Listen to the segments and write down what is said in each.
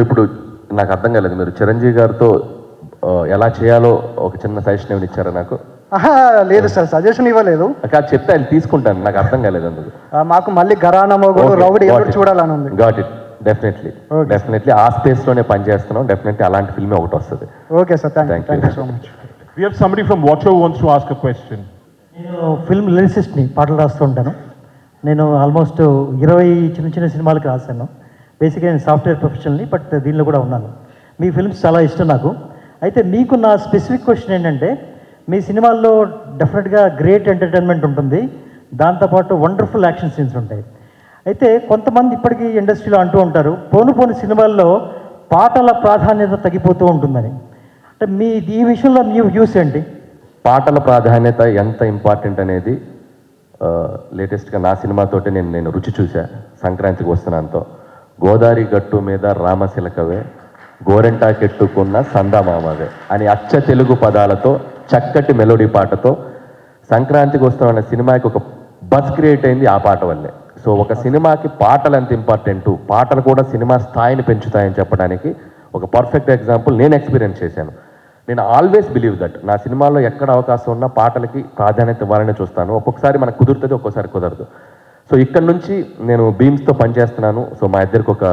ఇప్పుడు నాకు అర్థం కాలేదు, మీరు చిరంజీవి గారితో ఎలా చేయాలో ఒక చిన్న సజెషన్ ఏమైనా ఇచ్చారా నాకు? లేదు సార్, సజెషన్ ఇవ్వలేదు. కాదు, చెప్తే అది తీసుకుంటాను, నాకు అర్థం కాలేదు అందుకు. మాకు మళ్ళీ గరానా మొగుడు రౌడీ చూడాలని ఉంది. గాట్ ఇట్, డెఫినెట్లీ ఆ స్పేస్లోనే పనిచేస్తున్నాం. డెఫినెట్లీ అలాంటి ఫిల్మే ఒకటి వస్తుంది. Okay sir, thank you so much. We have somebody from Watcher who wants to ask a question. నేను ఫిల్మ్ లిరిసిస్ట్ని, పాటలు రాస్తూ ఉంటాను. నేను ఆల్మోస్ట్ 20 చిన్న చిన్న సినిమాలకు రాశాను. బేసిక్గా నేను సాఫ్ట్వేర్ ప్రొఫెషనల్ని, బట్ దీనిలో కూడా ఉన్నాను. మీ ఫిల్మ్స్ చాలా ఇష్టం నాకు. అయితే మీకు నా స్పెసిఫిక్ క్వశ్చన్ ఏంటంటే, మీ సినిమాల్లో డెఫినెట్గా గ్రేట్ ఎంటర్టైన్మెంట్ ఉంటుంది, దాంతోపాటు వండర్ఫుల్ యాక్షన్ సీన్స్ ఉంటాయి. అయితే కొంతమంది ఇప్పటికీ ఇండస్ట్రీలో అంటూ ఉంటారు, పోను సినిమాల్లో పాటల ప్రాధాన్యత తగ్గిపోతూ ఉంటుందని. అంటే ఈ విషయంలో మీ వ్యూస్ ఏంటి? పాటల ప్రాధాన్యత ఎంత ఇంపార్టెంట్ అనేది లేటెస్ట్గా నా సినిమాతోటి నేను రుచి చూసా. సంక్రాంతికి వస్తున్నానుతో గోదావరి గట్టు మీద రామశిలకవే గోరెంటాకెట్టుకున్న సందమామవే అని అచ్చ తెలుగు పదాలతో చక్కటి మెలోడీ పాటతో సంక్రాంతికి వస్తున్న సినిమాకి ఒక బస్ క్రియేట్ అయింది ఆ పాట వల్లే. సో ఒక సినిమాకి పాటలు ఎంత ఇంపార్టెంటు, పాటలు కూడా సినిమా స్థాయిని పెంచుతాయని చెప్పడానికి ఒక పర్ఫెక్ట్ ఎగ్జాంపుల్ నేను ఎక్స్పీరియన్స్ చేశాను. నేను ఆల్వేస్ బిలీవ్ దట్ నా సినిమాలో ఎక్కడ అవకాశం ఉన్నా పాటలకి ప్రాధాన్యత ఇవ్వాలని చూస్తాను. ఒక్కొక్కసారి మనకు కుదురుతుంది, ఒక్కోసారి కుదరదు. సో ఇక్కడ నుంచి నేను బీమ్స్తో పనిచేస్తున్నాను. సో మా ఇద్దరికి ఒక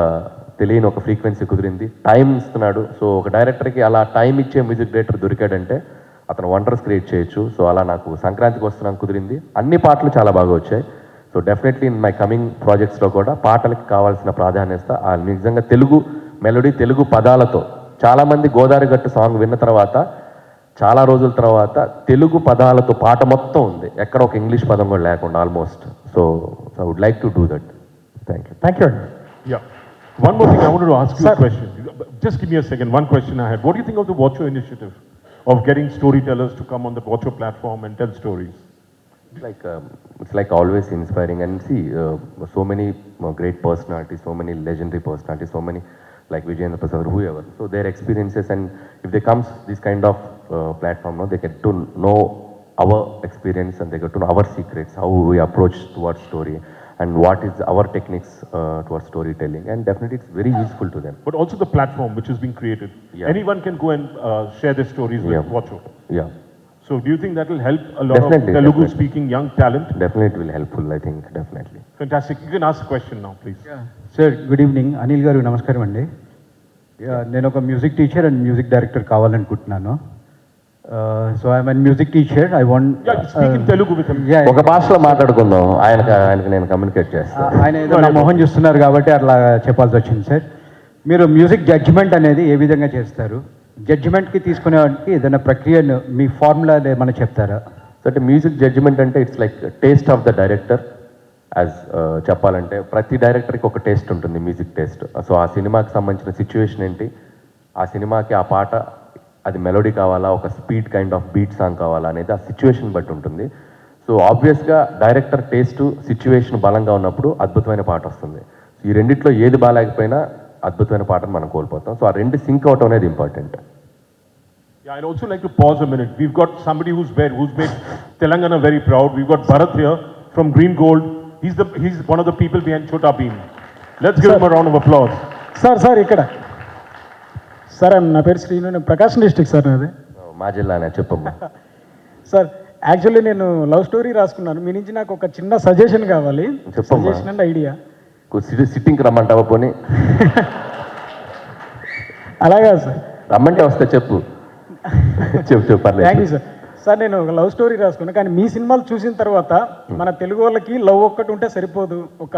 తెలియని ఒక ఫ్రీక్వెన్సీ కుదిరింది, టైం ఇస్తున్నాడు. సో ఒక డైరెక్టర్కి అలా టైం ఇచ్చే మ్యూజిక్ డైరెక్టర్ దొరికాడంటే అతను వండర్స్ క్రియేట్ చేయొచ్చు. సో అలా నాకు సంక్రాంతికి వస్తున్నాను కుదిరింది. అన్ని పాటలు చాలా బాగా వచ్చాయి. So definitely in my coming ప్రాజెక్ట్స్లో కూడా పాటలకి కావాల్సిన ప్రాధాన్యత నిజంగా తెలుగు మెలోడీ, తెలుగు పదాలతో. చాలామంది గోదావరి గట్టు సాంగ్ విన్న తర్వాత చాలా రోజుల తర్వాత తెలుగు పదాలతో పాట మొత్తం ఉంది, ఎక్కడ ఒక ఇంగ్లీష్ పదం కూడా లేకుండా almost. So I would like to do that. Thank you. Yeah. One more thing I wanted to ask you a question. Just give me a second. One question I had. What do you think of the Watcher initiative of getting storytellers to come on the Watcher platform and tell stories? It's like always inspiring, and see so many great personalities, so many legendary personalities, so many like Vijayendra Prasad or whoever. So their experiences, and if they comes this kind of platform, they get to know our experience and they get to know our secrets, how we approach towards story and what is our techniques towards storytelling, and definitely it's very useful to them. But also the platform which is being created. Yeah. Anyone can go and share their stories with Watcher. Yeah. So do you think that will help a lot Definitely, of Telugu speaking young talent? Definitely it will helpful, I think, definitely. Fantastic. You can ask a question now, please. Sir good evening. Anil garu నమస్కారం అండి. నేను ఒక music teacher and music director కావాలనుకుంటున్నాను. So I'm an music teacher. I want speak in Telugu with him. ఒక భాషలో మాట్లాడుకుందాం, ఆయనకి నేను కమ్యూనికేట్ చేస్తాను. ఆయన ఏదో నా మొహం చూస్తున్నారు కాబట్టి అట్లా చెప్పాల్సి వచ్చింది సార్. మీరు మ్యూజిక్ జడ్జిమెంట్ అనేది ఏ విధంగా చేస్తారు? జడ్జిమెంట్కి తీసుకునేవాడికి ఏదైనా ప్రక్రియను మీ ఫార్ములా ఏమైనా చెప్తారా? అంటే మ్యూజిక్ జడ్జిమెంట్ అంటే it's like taste of the director. As చెప్పాలంటే ప్రతి డైరెక్టర్కి ఒక టేస్ట్ ఉంటుంది, మ్యూజిక్ టేస్ట్. సో ఆ సినిమాకి సంబంధించిన సిచ్యువేషన్ ఏంటి, ఆ సినిమాకి ఆ పాట అది మెలోడీ కావాలా, ఒక speed kind off beat song కావాలా అనేది ఆ సిచ్యువేషన్ బట్టి ఉంటుంది. సో ఆబ్వియస్గా డైరెక్టర్ టేస్ట్ సిచ్యువేషన్ బలంగా ఉన్నప్పుడు అద్భుతమైన పాట వస్తుంది. ఈ రెండిట్లో ఏది బాగాలేకపోయినా అద్భుతమైన పాటను మనం కోల్పోతాం. సో ఆ రెండు సింక్ అవటం అనేది important. Yeah, I'd also like to pause a minute. We've got somebody who's made Telangana very proud. We've got Bharat here from Green Gold. He's one of the people behind Chota Beam. Let's give him a round of applause. Sir ఇక్కడ sir నా పేరు శ్రీను, నేను ప్రకాశం district sir నాది. మా జిల్లానే చెప్పమ్మా. Sir actually నేను love story రాసుకున్నాను. మీ నుంచి నాకు ఒక చిన్న సజెషన్ కావాలి. చెప్పమ్మా. Suggestion and idea. సిట్టింగ్కి రమ్మంటావా పోనీ? అలాగా సార్, రమ్మంటే వస్తే చెప్పు. చెప్పు థ్యాంక్ యూ పర్లేదు. సార్. సార్ నేను ఒక లవ్ స్టోరీ రాసుకున్నాను, కానీ మీ సినిమాలు చూసిన తర్వాత మన తెలుగు వాళ్ళకి లవ్ ఒక్కటి ఉంటే సరిపోదు, ఒక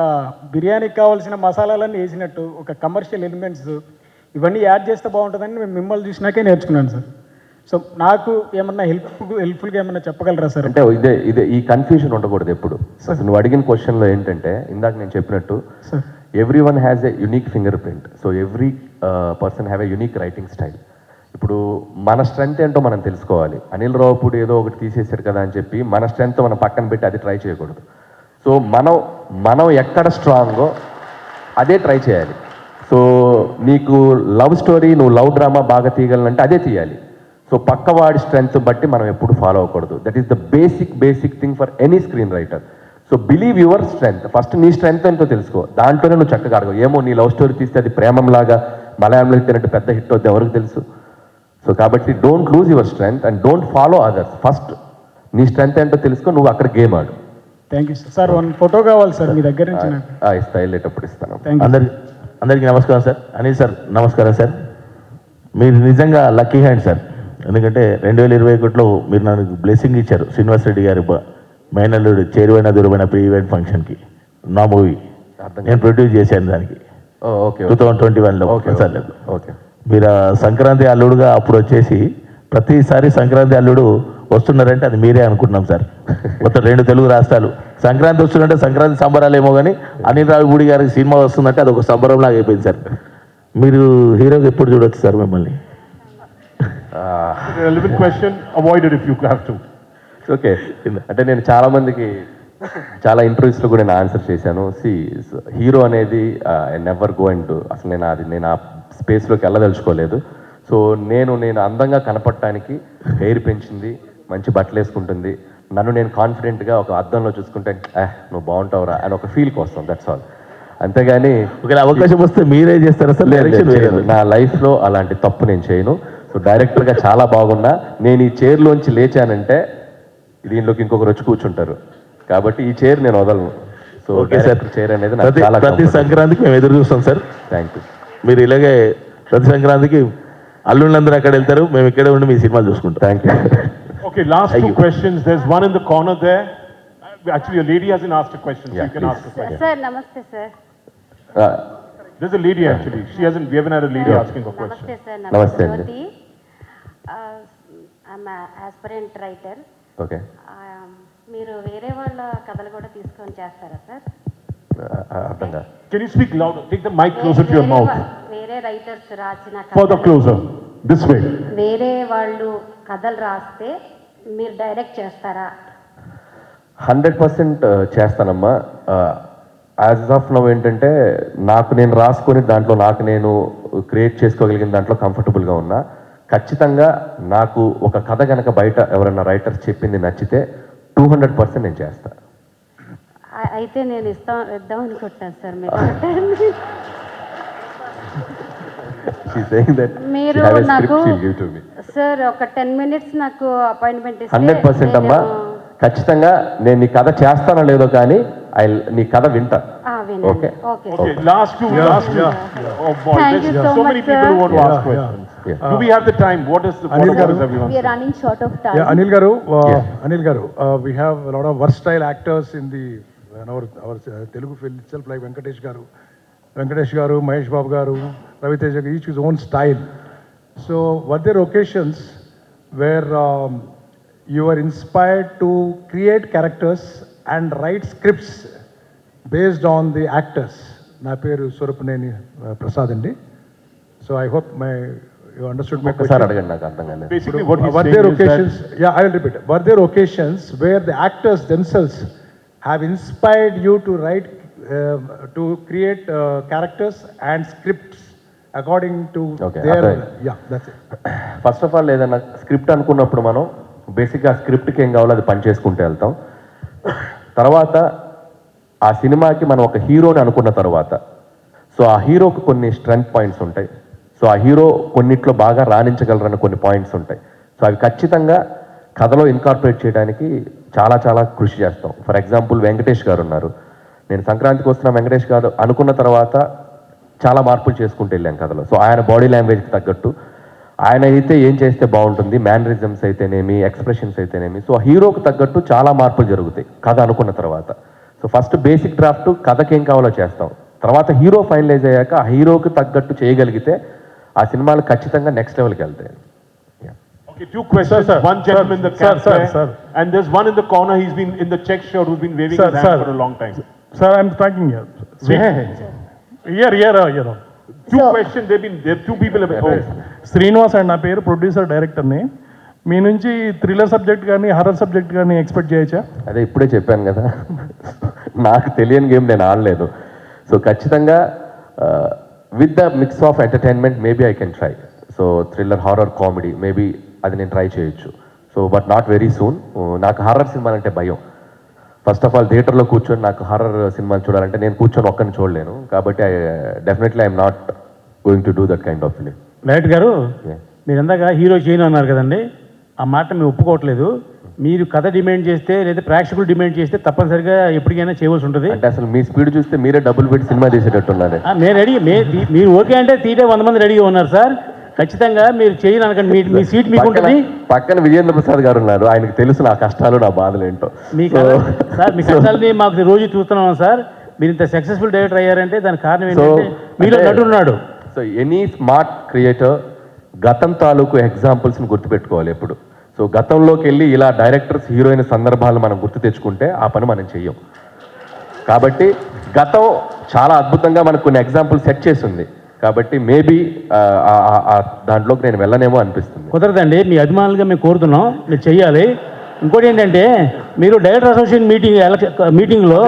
బిర్యానీకి కావాల్సిన మసాలాలన్నీ వేసినట్టు ఒక కమర్షియల్ ఎలిమెంట్స్ ఇవన్నీ యాడ్ చేస్తే బాగుంటుందని మేము మిమ్మల్ని చూసినాకే నేర్చుకున్నాను సార్. సో నాకు ఏమన్నా హెల్ప్ఫుల్గా ఏమన్నా చెప్పగలరా సార్? అంటే ఇదే ఈ కన్ఫ్యూజన్ ఉండకూడదు ఎప్పుడు. అసలు నువ్వు అడిగిన క్వశ్చన్లో ఏంటంటే ఇందాక నేను చెప్పినట్టు every one has a unique finger print. So every person have a unique writing style. ఇప్పుడు మన స్ట్రెంత్ ఏంటో మనం తెలుసుకోవాలి. అనిల్ రావుపూడి ఏదో ఒకటి తీసేశారు కదా అని చెప్పి మన స్ట్రెంత్ మనం పక్కన పెట్టి అది ట్రై చేయకూడదు. సో మనం ఎక్కడ స్ట్రాంగో అదే ట్రై చేయాలి. సో నీకు లవ్ స్టోరీ, నువ్వు లవ్ డ్రామా బాగా తీయగలనంటే అదే తీయాలి. సో పక్కవాడి స్ట్రెంత్ బట్టి మనం ఎప్పుడు ఫాలో అవ్వకూడదు. That is the basic thing for any screen writer. So believe your strength. First నీ స్ట్రెంత్ ఎంతో తెలుసుకో, దాంట్లోనే నువ్వు చక్కగా అడగవు. ఏమో నీ లవ్ స్టోరీ తీస్తే అది ప్రేమంలాగా మలయాళంలో హిట్ అయినట్టు పెద్ద హిట్ వద్దు ఎవరికి తెలుసు. సో కాబట్టి don't lose your strength and don't follow others. First నీ స్ట్రెంగ్త్ ఏంటో తెలుసుకో, నువ్వు అక్కడ గేమ్ ఆడు. Thank you sir. Sir one photo కావాలి సార్ మీ దగ్గర నుంచి నాకు. ఇస్తా, వెళ్ళేటప్పుడు ఇస్తాను. Thank you. అందరికీ నమస్కారం సార్. అనిల్ సార్ నమస్కారం సార్. మీరు నిజంగా లక్కీ హ్యాండ్ సార్. ఎందుకంటే 2021లో మీరు నాకు బ్లెస్సింగ్ ఇచ్చారు. శ్రీనివాస్ రెడ్డి గారి మైనల్లుడు చేరువైన దూరమైన ప్రీ ఈవెంట్ ఫంక్షన్కి నా మూవీ నేను ప్రొడ్యూస్ చేశాను దానికి. ఓకే 2021లో. Okay sir okay. మీరు సంక్రాంతి అల్లుడుగా అప్పుడు వచ్చేసి ప్రతిసారి సంక్రాంతి అల్లుడు వస్తున్నారంటే అది మీరే అనుకుంటున్నాం సార్. మొత్తం 2 తెలుగు రాష్ట్రాలు సంక్రాంతి వస్తుందంటే సంక్రాంతి సంబరాలు ఏమో కానీ అనిల్ రావిపూడి గారికి సినిమా వస్తుందంటే అది ఒక సంబరంలాగా అయిపోయింది సార్. మీరు హీరోగా ఎప్పుడు చూడొచ్చు సార్ మిమ్మల్ని? Relevant question, avoid it if you have to. Okay. అంటే నేను చాలా మందికి చాలా ఇంటర్వ్యూస్లో కూడా నేను ఆన్సర్ చేశాను. హీరో అనేది ఐ నెవర్ గో అండ్ అసలు నేను ఆ స్పేస్లోకి వెళ్ళదలుచుకోలేదు. సో నేను అందంగా కనపడటానికి హెయిర్ పెంచింది, మంచి బట్టలు వేసుకుంటుంది, నన్ను నేను కాన్ఫిడెంట్గా ఒక అద్దంలో చూసుకుంటే నువ్వు బాగుంటావురా అని ఒక ఫీల్ కోసం, దట్స్ ఆల్. అంతేగాని ఒకవేళ అవకాశం వస్తే మీరే చేస్తారా సార్? చేయను. నా లైఫ్లో అలాంటి తప్పు నేను చేయను. సో డైరెక్టర్గా చాలా బాగున్నా. నేను ఈ చైర్లోంచి లేచానంటే దీనిలోకి ఇంకొకరు వచ్చి కూర్చుంటారు. కాబట్టి ఈ చైర్ నేను వదలను. So okay sir. చైర్ అనేది నాకు ప్రతి చాలా ప్రతి సంక్రాంతికి మేము ఎదురు చూస్తాం సార్. Thank you. మీరు ఇలాగే ప్రతి సంక్రాంతికి అల్లుళ్ళందరూ అక్కడ వెళ్తారు, మేము ఇక్కడే ఉండి మీ సినిమాలు చూసుకుంటాం. Thank you. Okay, last two questions. There's one in the corner there. Actually, a lady hasn't asked a question, so Yeah, you can please. ask a question. Sir, namaste sir. There's a lady actually. We haven't had a lady asking a question. Namaste sir, Namaste. namaste Jyoti. I'm an aspirant writer. Okay. మీరు వేరే వాళ్ళ కథలు కూడా తీసుకొని చేస్తారా sir? అర్థం కాదు. Can you speak louder? Take the mic closer to your mouth. వేరే రైటర్స్ రాసిన Further closer. This way. వేరే వాళ్ళు కథలు రాస్తే మీరు డైరెక్ట్ చేస్తారా? 100% చేస్తానమ్మా. యాజ్ ఆఫ్ నవ్ ఏంటంటే నాకు నేను రాసుకొని దాంట్లో నాకు నేను క్రియేట్ చేసుకోగలిగిన దాంట్లో కంఫర్టబుల్గా ఉన్నా. ఖచ్చితంగా నాకు ఒక కథ కనుక బయట ఎవరైనా రైటర్స్ చెప్పింది నచ్చితే 200% నేను చేస్తాను. అయితే నేను ఇద్దాం అనుకుంటాను సార్ మీరు. మీరు నాకు సార్ ఒక 10 minutes నాకు అపాయింట్మెంట్ ఇస్తే 100% అమ్మా. ఖచ్చితంగా నేను నీ కథ చేస్తానో లేదో కానీ నీ కథ వింటా. Okay. Okay. Okay, last two. Oh boy, Thank you there's so so much, many people sir. who want to ask questions. Yeah. Do we have the time? What is Anil garu. everyone? We are running short of time. Yeah, Anil Garu, we have a lot of versatile actors in our Telugu film itself, like Venkatesh Garu, Mahesh Babu Garu, Ravi Teja, each his own style. So, were there occasions where you were inspired to create characters and write scripts based on the actors? Na peru Surapneni Prasad andi. So, I hope you understood my ఒకసారి question. అడగండి, నాకు అర్థం కాలేదు. Basically, what he's Were saying there is occasions? that Yeah, I will repeat. Were there occasions where the actors themselves have inspired you to write, to create characters and scripts according to Okay, their? అర్థమైంది. Yeah, that's it. First of all ఏదైనా script అనుకున్నప్పుడు మనం బేసిక్గా ఆ స్క్రిప్ట్కి ఏం కావాలో అది పని చేసుకుంటూ వెళ్తాం. తర్వాత ఆ సినిమాకి మనం ఒక హీరోని అనుకున్న తర్వాత సో ఆ హీరోకి కొన్ని స్ట్రెంగ్త్ పాయింట్స్ ఉంటాయి. సో ఆ హీరో కొన్నిట్లో బాగా రాణించగలరని కొన్ని పాయింట్స్ ఉంటాయి. సో అవి ఖచ్చితంగా కథలో ఇన్కార్పొరేట్ చేయడానికి చాలా చాలా కృషి చేస్తాం. ఫర్ ఎగ్జాంపుల్ వెంకటేష్ గారు ఉన్నారు. నేను సంక్రాంతికి వస్తున్న వెంకటేష్ గారు అనుకున్న తర్వాత చాలా మార్పులు చేసుకుంటూ వెళ్ళాం కథలో. సో ఆయన బాడీ లాంగ్వేజ్కి తగ్గట్టు ఆయన అయితే ఏం చేస్తే బాగుంటుంది, మేనరిజమ్స్ అయితేనేమి, ఎక్స్ప్రెషన్స్ అయితేనేమి, సో హీరోకి తగ్గట్టు చాలా మార్పులు జరుగుతాయి కథ అనుకున్న తర్వాత. సో ఫస్ట్ బేసిక్ డ్రాఫ్ట్ కథకి ఏం కావాలో చేస్తాం. తర్వాత హీరో ఫైనలైజ్ అయ్యాక ఆ హీరోకి తగ్గట్టు చేయగలిగితే ఆ సినిమాలు ఖచ్చితంగా నెక్స్ట్ లెవెల్కి వెళ్తాయి. Okay, two questions. Sir, one gentleman in the sir, camp sir, there, sir. and there's one in the corner. He's been in the check shirt who's been waving Sir, his hand sir. for a long time. Sir, I'm thanking you. Here. Two questions. There two people have been. Srinivas and నా పేరు producer డైరెక్టర్ని. మీ నుంచి thriller subject కానీ horror subject కానీ expect చేయొచ్చా? అదే ఇప్పుడే చెప్పాను కదా, నాకు తెలియని గేమ్ నేను ఆడలేదు. సో ఖచ్చితంగా with the mix of entertainment maybe I can try. So thriller, horror, comedy maybe అది నేను ట్రై చేయొచ్చు. So but not very soon. నాకు హారర్ సినిమాలంటే భయం. ఫస్ట్ ఆఫ్ ఆల్ థియేటర్లో కూర్చొని నాకు హారర్ సినిమాలు చూడాలంటే నేను కూర్చొని ఒక్కరిని చూడలేను. కాబట్టి definitely I'm not going to do that kind of film. Director గారు Yeah. మీరు ఇందాక హీరో చేయను అన్నారు కదండి, ఆ మాట మేము ఒప్పుకోవట్లేదు. మీరు కథ డిమాండ్ చేస్తే లేదా ప్రేక్షకులు డిమాండ్ చేస్తే తప్పనిసరిగా ఎప్పటికైనా చేయవలసి ఉంటుంది. అంటే అసలు మీ స్పీడ్ చూస్తే మీరే డబ్బులు పెట్టి సినిమా తీసేటట్టున్నారు. నేను రెడీ, మీరు ఓకే అంటే తీటే 100 మంది రెడీగా ఉన్నారు సార్. ఖచ్చితంగా మీరు చేయను అనకండి, మీ సీట్ మీకు ఉంటుంది. పక్కన విజేంద్ర ప్రసాద్ గారు ఉన్నారు, ఆయనకు తెలుసు నా కష్టాలు నా బాధలు ఏంటో. సార్ మీ కష్టాలని మాకు రోజు చూస్తున్నాం సార్. మీరు ఇంత సక్సెస్ఫుల్ డైరెక్టర్ అయ్యారంటే దానికి కారణం ఏంటంటే మీలో నటున్నాడు. సో ఎనీ స్మార్ట్ క్రియేటర్ గతం తాలూకు ఎగ్జాంపుల్స్ని గుర్తుపెట్టుకోవాలి ఎప్పుడు. సో గతంలోకి వెళ్ళి ఇలా డైరెక్టర్స్ హీరోయిన్ సందర్భాలు మనం గుర్తు తెచ్చుకుంటే ఆ పని మనం చెయ్యం. కాబట్టి గతం చాలా అద్భుతంగా మనకు కొన్ని ఎగ్జాంపుల్ సెట్ చేసింది. కాబట్టి మేబీ దాంట్లోకి నేను వెళ్ళనేమో అనిపిస్తుంది. కుదరదండి, మీ అభిమానులుగా మేము కోరుతున్నాం, మీరు చెయ్యాలి. ఇంకోటి ఏంటంటే మీరు డైరెక్టర్ అసోసియేషన్ మీటింగ్లో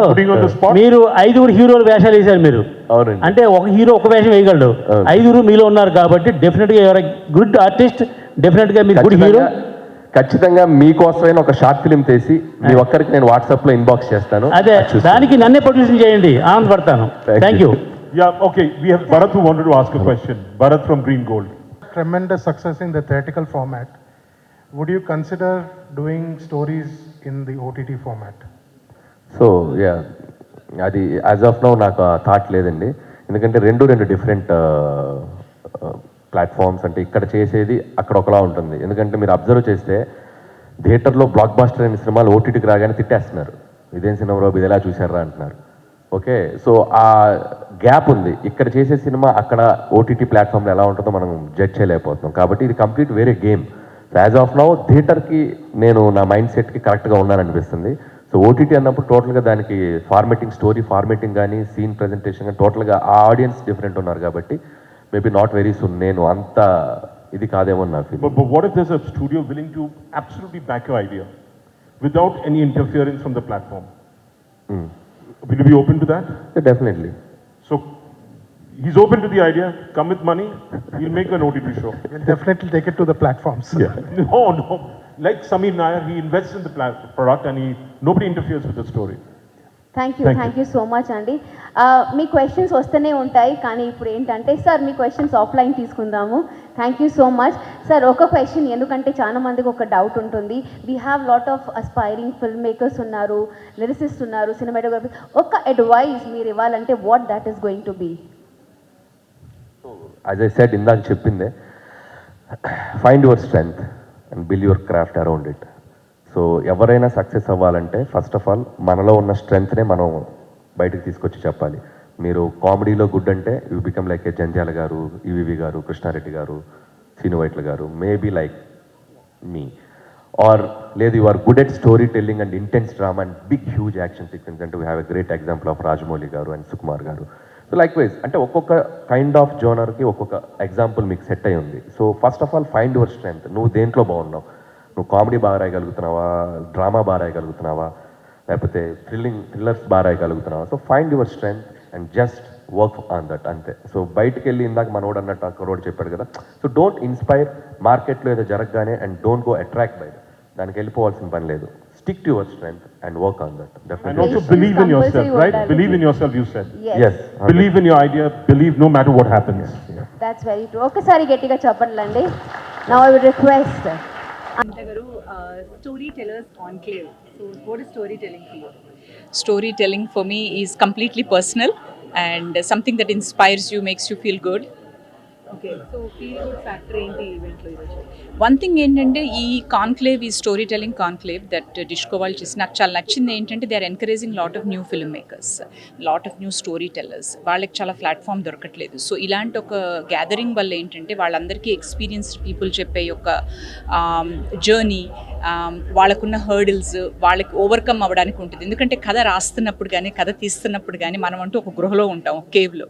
మీరు 5 హీరోల వేషాలు వేశారు మీరు. అవునండి. అంటే ఒక హీరో ఒక వేషం వేయగలడు, 5 మీలో ఉన్నారు కాబట్టి డెఫినెట్గా ఎవరు గుడ్ ఆర్టిస్ట్, డెఫినెట్గా మీరు గుడ్ హీరో. ఖచ్చితంగా మీకోసమైనా ఒక షార్ట్ ఫిల్మ్ తీసి మీ ఒక్కరికి నేను వాట్సాప్లో ఇన్బాక్స్ చేస్తాను. అదే దానికి నన్నే ప్రొడ్యూస్ చేయండి, ఆనందపడతాను. Thank you. Yeah, okay, we have Bharat who wanted to ask a question. Bharat from Green Gold. Tremendous success in the theatrical format. Would you consider doing stories in the OTT format? So yeah, అది as of now నాకు ఆ thought లేదండి. ఎందుకంటే రెండు different platforms. అంటే ఇక్కడ చేసేది అక్కడ ఒకలా ఉంటుంది. ఎందుకంటే మీరు అబ్జర్వ్ చేస్తే థియేటర్లో బ్లాక్ బాస్టర్ అయిన సినిమాలు ఓటీటీకి రాగానే తిట్టేస్తున్నారు, ఇదేం సినిమా రాబు ఇది ఎలా చూసారా అంటున్నారు. ఓకే, సో ఆ గ్యాప్ ఉంది. ఇక్కడ చేసే సినిమా అక్కడ ఓటీటీ ప్లాట్ఫామ్లో ఎలా ఉంటుందో మనం జడ్జ్ చేయలేకపోతున్నాం. కాబట్టి ఇది కంప్లీట్ వేరే game. So as of now థియేటర్కి నేను నా మైండ్ సెట్కి కరెక్ట్గా ఉన్నాననిపిస్తుంది. సో ఓటీటీ అన్నప్పుడు టోటల్గా దానికి ఫార్మేటింగ్, స్టోరీ ఫార్మేటింగ్ కానీ సీన్ ప్రజెంటేషన్ కానీ టోటల్గా ఆ ఆడియన్స్ డిఫరెంట్ ఉన్నారు. కాబట్టి మేబీ నాట్ వెరీ సూన్ నేను అంత ఇది కాదేమో నా feel. But what if there's a studio willing to absolutely back your idea without any interference from the platform? Will you be open to that? Yeah, definitely. So he's open to the idea. Come with money. We'll make an OTT show. We'll definitely take it to the platforms. Yeah. No. Like Samir Nair, he invests in the product and nobody interferes with the story. Thank you so much అండి. మీ questions వస్తూనే ఉంటాయి, కానీ ఇప్పుడు ఏంటంటే sir మీ questions offline తీసుకుందాము. Thank you so much sir. ఒక క్వశ్చన్, ఎందుకంటే చాలా మందికి ఒక డౌట్ ఉంటుంది. We have lot of aspiring film makers ఉన్నారు, లిరిసిస్ట్ ఉన్నారు, సినిమాటోగ్రఫీ. ఒక అడ్వైస్ మీరు ఇవ్వాలంటే what that is going to be? As I said, ఇందాక చెప్పిందే, find your strength and build your craft around it. So ఎవరైనా సక్సెస్ అవ్వాలంటే ఫస్ట్ ఆఫ్ ఆల్ మనలో ఉన్న స్ట్రెంగ్త్నే మనం బయటకు తీసుకొచ్చి చెప్పాలి. మీరు కామెడీలో గుడ్ అంటే you become like a Jandhyala garu, EVV garu, Krishna Reddy garu, Srinu Vaitla garu, maybe like me. Or లేదు, you are good at story telling and intense drama and big huge action sequence అంటే we have a great example of Rajamouli garu and Sukumar గారు. సో లైక్ వైజ్ అంటే ఒక్కొక్క kind of జోనర్కి ఒక్కొక్క example మీకు set అయి ఉంది. So first of all find your strength. నువ్వు దేంట్లో బాగున్నావు? నువ్వు కామెడీ బాగా రాయగలుగుతున్నావా, డ్రామా బాగా రాయగలుగుతున్నావా, లేకపోతే థ్రిల్లర్స్ బాగా రాయగలుగుతున్నావా? So find your strength and just work on that, అంతే. సో బయటికి వెళ్ళి ఇందాక మనోడు అన్నట్టు అక్కడోడు చెప్పాడు కదా, సో డోంట్ ఇన్స్పైర్ మార్కెట్లో ఏదో జరగగానే and don't go attract by that. దానికి వెళ్ళిపోవాల్సిన పని లేదు. Stick to your strength and work on that. And also believe in yourself, right? Believe in yourself, you said. Yes. Believe in your idea, believe no matter what happens. That's very true. ఒకసారి గట్టిగా చెప్పండి. Now I would request Garu, Storytellers Enclave. So what is storytelling for you? Storytelling for me is completely personal and something that inspires you, makes you feel good. Okay, so feel good factor ఏంటి event లో ఈరోజు? One thing ఏంటంటే ఈ conclave, ఈ story telling conclave that disco వాళ్ళు చేసి నాకు చాలా నచ్చింది ఏంటంటే they are encouraging lot of new film makers, lot of new story tellers. వాళ్ళకి చాలా ప్లాట్ఫామ్ దొరకట్లేదు. సో ఇలాంటి ఒక గ్యాదరింగ్ వల్ల ఏంటంటే వాళ్ళందరికీ ఎక్స్పీరియన్స్డ్ పీపుల్ చెప్పే యొక్క జర్నీ, వాళ్ళకున్న హర్డిల్స్ వాళ్ళకి ఓవర్కమ్ అవ్వడానికి ఉంటుంది. ఎందుకంటే కథ రాస్తున్నప్పుడు కానీ కథ తీస్తున్నప్పుడు కానీ మనం అంటూ ఒక గృహలో ఉంటాం, ఒక కేవ్లో.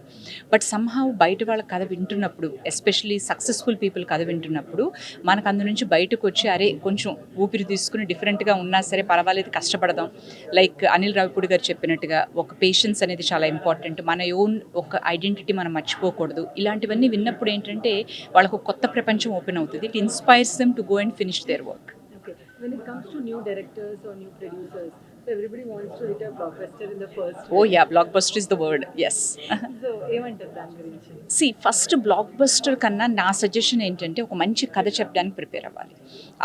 బట్ సమ్హౌ బయట వాళ్ళ కథ వింటున్నప్పుడు, ఎస్పెషలీ సక్సెస్ఫుల్ పీపుల్ కథ వింటున్నప్పుడు మనకు అందు నుంచి బయటకు వచ్చి అరే కొంచెం ఊపిరి తీసుకుని డిఫరెంట్గా ఉన్నా సరే పర్వాలేదు, కష్టపడదాం. లైక్ అనిల్ రావిపూడి గారు చెప్పినట్టుగా ఒక పేషెన్స్ అనేది చాలా ఇంపార్టెంట్. మన ఓన్ ఒక ఐడెంటిటీ మనం మర్చిపోకూడదు. ఇలాంటివన్నీ విన్నప్పుడు ఏంటంటే వాళ్ళకు కొత్త ప్రపంచం ఓపెన్ అవుతుంది. It inspires them to go and finish their work. When it comes to new directors or new producers, everybody wants to hit a blockbuster in the first. Oh yeah, blockbuster is the word. Yes. So ఏమంటారు దాని గురించి? See, first block buster కన్నా నా suggestion ఏంటంటే ఒక మంచి కథ చెప్పడానికి ప్రిపేర్ అవ్వాలి.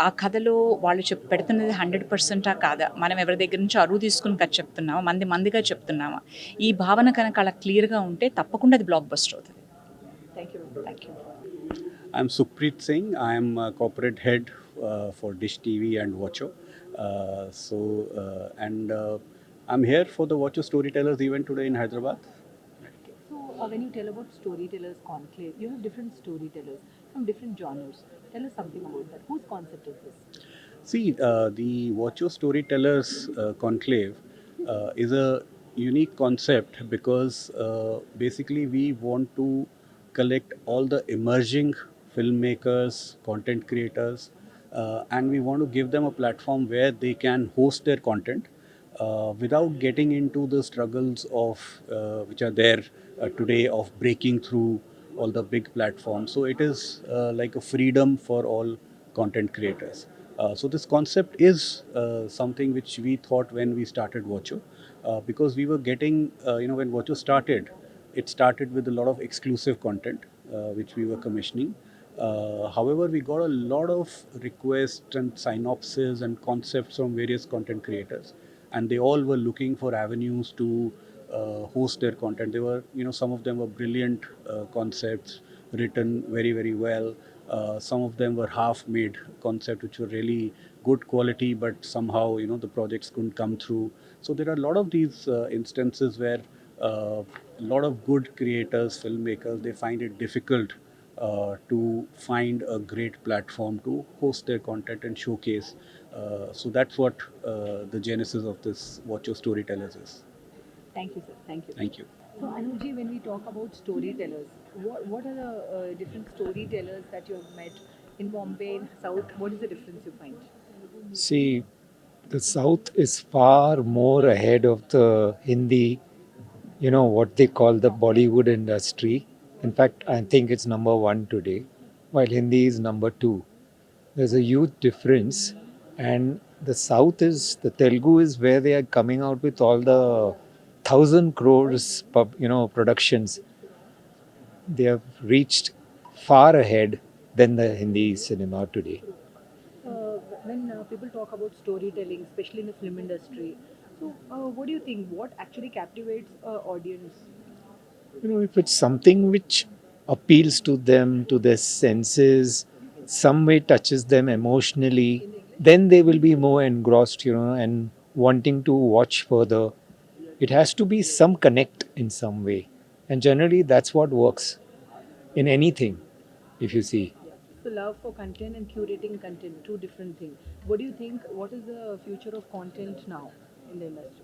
ఆ కథలో వాళ్ళు పెడుతున్నది 100% కాదా, మనం ఎవరి దగ్గర నుంచి అరువు తీసుకుని కథ చెప్తున్నామా, మందిగా చెప్తున్నామా, ఈ భావన కనుక అలా క్లియర్గా ఉంటే తప్పకుండా అది బ్లాక్ బస్టర్ అవుతుంది. Thank you. I'm Sukhpreet Singh. I am corporate head for Dish TV and Watcho. I'm here for the Watcho Storytellers event today in Hyderabad. So, when you tell about Storytellers Conclave, you have different storytellers from different genres. Tell us something about that. Whose concept is this? See, the Watcho Storytellers Conclave is a unique concept because basically we want to collect all the emerging filmmakers, content creators, and we want to give them a platform where they can host their content without getting into the struggles of which are there today of breaking through all the big platforms. So it is like a freedom for all content creators. So this concept is something which we thought when we started Watcho, because we were getting, when Watcho started, it started with a lot of exclusive content which we were commissioning. However, we got a lot of requests and synopses and concepts from various content creators, and they all were looking for avenues to host their content. They were, some of them were brilliant concepts written very, very well. Some of them were half-made concepts which were really good quality, but somehow, the projects couldn't come through. So there are a lot of these instances where a lot of good creators, filmmakers, they find it difficult to find a great platform to host their content and showcase. So that's what the genesis of this Watcho Storytellers is. Thank you, sir. Thank you. Thank you. So, Anuji, when we talk about storytellers, what are the different storytellers that you have met in Bombay, in South? What is the difference you find? See, the South is far more ahead of the Hindi, what they call the Bollywood industry. In fact, I think it's number 1 today, while Hindi is number 2. There's a huge difference. And the South is, the Telugu is where they are coming out with all the 1,000 crores, productions. They have reached far ahead than the Hindi cinema today. When people talk about storytelling, especially in the film industry, so what do you think? What actually captivates an audience? If it's something which appeals to them, to their senses, some way touches them emotionally, then they will be more engrossed, and wanting to watch further. It has to be some connect in some way. And generally, that's what works in anything, if you see. So love for content and curating content, two different things. What do you think? What is the future of content now in the industry?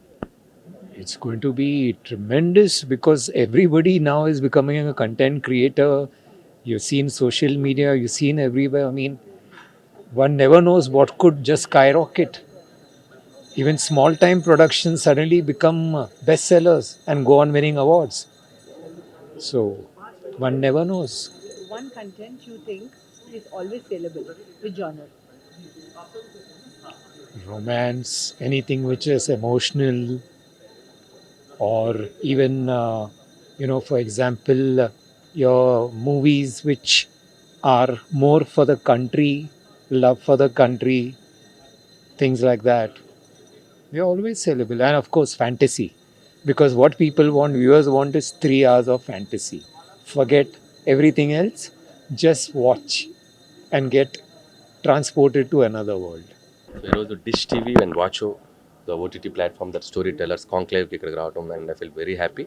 It's going to be tremendous because everybody now is becoming a content creator. You've seen social media, you've seen everywhere. I mean, one never knows what could just skyrocket. Even small time productions suddenly become bestsellers and go on winning awards. So, one never knows. One content you think is always saleable, which genre? Romance, anything which is emotional, or even, for example, your movies which are more for the country, love for the country, things like that. They're always saleable. And of course, fantasy. Because what people want, viewers want is 3 hours of fantasy. Forget everything else, just watch and get transported to another world. ఈరోజు Dish TV and Watcho the OTT platform that story tellers కాంక్లేవ్కి ఇక్కడికి రావడం and I feel very happy.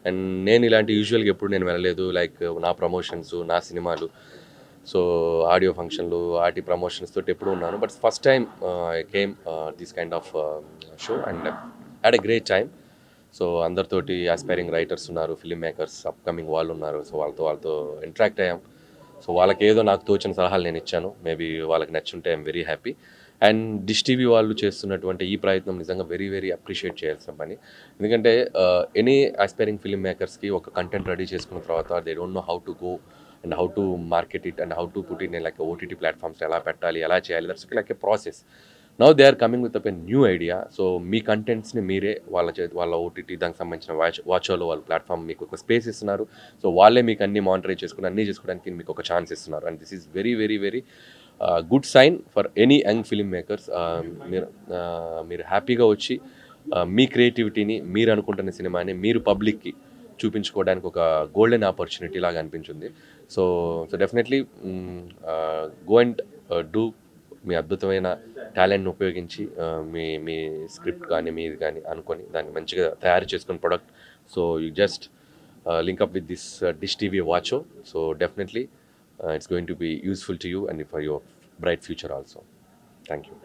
And నేను ఇలాంటి యూజువల్గా ఎప్పుడు నేను వెళ్ళలేదు, లైక్ నా ప్రమోషన్స్, నా సినిమాలు, సో ఆడియో ఫంక్షన్లు, ఆర్టీ ప్రమోషన్స్ తోటి ఎప్పుడు ఉన్నాను. But first time I came this kind of show and had a great time. So అందరితోటి ఆస్పైరింగ్ రైటర్స్ ఉన్నారు, ఫిల్మ్ మేకర్స్, అప్కమింగ్ వాళ్ళు ఉన్నారు. సో వాళ్ళతో ఇంటరాక్ట్ అయ్యాం. సో వాళ్ళకి ఏదో నాకు తోచిన సలహాలు నేను ఇచ్చాను. మేబీ వాళ్ళకి నచ్చుంటే I'm very happy. And Dish TV వాళ్ళు చేస్తున్నటువంటి ఈ ప్రయత్నం నిజంగా వెరీ వెరీ అప్రిషియేట్ చేయాల్సిన పని. ఎందుకంటే ఎనీ ఆస్పైరింగ్ ఫిల్మ్ మేకర్స్కి ఒక కంటెంట్ రెడీ చేసుకున్న తర్వాత they don't know how to go and how to market it and how to put in like OTT platforms ఎలా పెట్టాలి, ఎలా చేయాలి, that's like a process. Now they are coming with up a new idea. So మీ కంటెంట్స్ని మీరే వాళ్ళ OTT దానికి సంబంధించిన వాచోలో వాళ్ళ ప్లాట్ఫామ్ మీకు ఒక స్పేస్ ఇస్తున్నారు. సో వాళ్ళే మీకు అన్ని మానిటరైజ్ చేసుకుని అన్నీ చేసుకోవడానికి మీకు ఒక ఛాన్స్ ఇస్తున్నారు. And this is very very very good sign for any young film makers. మీరు హ్యాపీగా వచ్చి మీ క్రియేటివిటీని, మీరు అనుకుంటున్న సినిమాని మీరు పబ్లిక్కి చూపించుకోవడానికి ఒక గోల్డెన్ ఆపర్చునిటీ లాగా అనిపించింది. So definitely go and do మీ అద్భుతమైన టాలెంట్ని ఉపయోగించి మీ స్క్రిప్ట్ కానీ మీది కానీ అనుకొని దాన్ని మంచిగా తయారు చేసుకున్న product. So you just link up with this Dish TV Watcho. So definitely it's going to be useful to you and for your bright future also. Thank you.